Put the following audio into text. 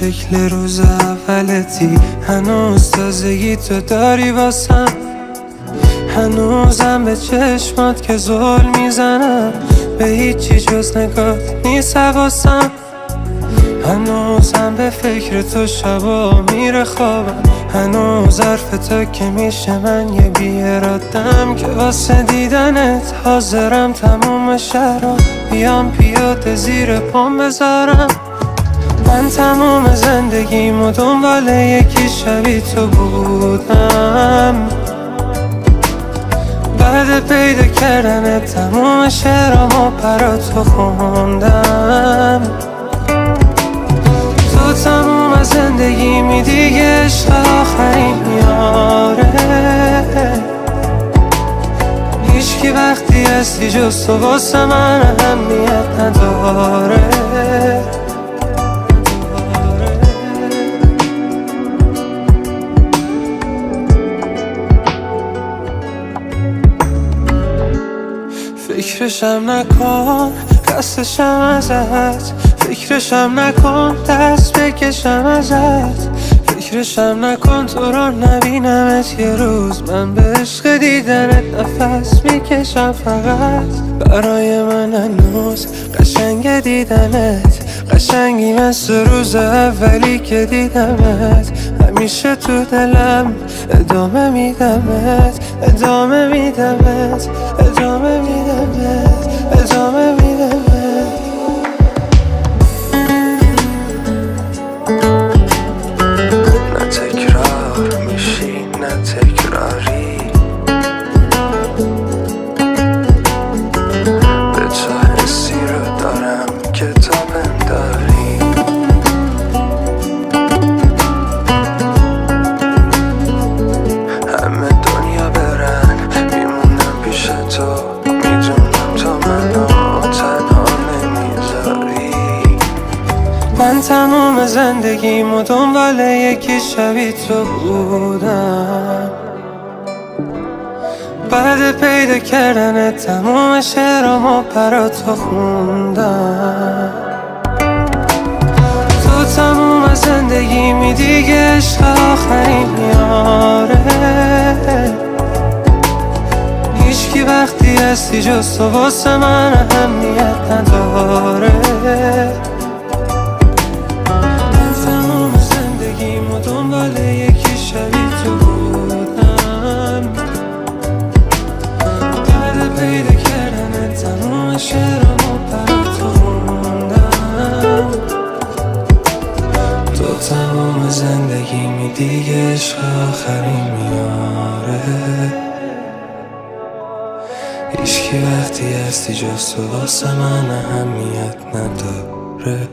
شکل روز اولتی، هنوز تازگی تو داری واسم، هنوزم به چشمات که زل میزنم، به هیچی جز نگات نیست حواسم، هنوزم به فکر تو شبا میره خوابم، هنوز حرف تو که میشه من یه بی ارادم، که واسه دیدنت حاضرم تموم شهرام بیام پیاده زیر پام بذارم. من تموم زندگیمو دنبال یکی شبیه تو بودم، بعد پیدا کردن تموم شعرامو برا تو خوندم. تو تموم زندگیمی دیگه عشق آخرین یاره، هیچکی وقتی هستی جز تو واسه من اهمیت نداره. فکرشم نکن دستشم ازت، فکرشم نکن دست بکشم ازت، فکرشم نکن تو رو نبینمت یه روز، من به عشق دیدنت نفس میکشم فقط. برای من هنوز قشنگ دیدنت، قشنگی مثل روز اولی که دیدمت، همیشه تو دلم ادامه میدمت، ادامه میدمت، ادامه میدمت، ادامه میدمت. نه تکرار میشی نه تکراری، به تو حسی رو دارم که تو بنداری، همه دنیا برن میمونم پیش تو، میدونم تو منو تنها نمیذاری. من تموم زندگیمو دنبال یکی شبیه تو بودم، بعد پیدا کردن تموم شعرامو برا تو خوندم. تو تموم زندگیمی دیگه عشق آخرین یاره، هیچکی وقتی هستی جز تو واسه من اهمیت نداره. من تموم زندگیمو دنبال یکی شبیه تو بودم، بعد پیدا کردن تموم شعرامو برا تو خوندم. تو تموم زندگیمی دیگه عشق آخرین میاره، هیچکی وقتی هستی جز تو واسه من اهمیت نداره.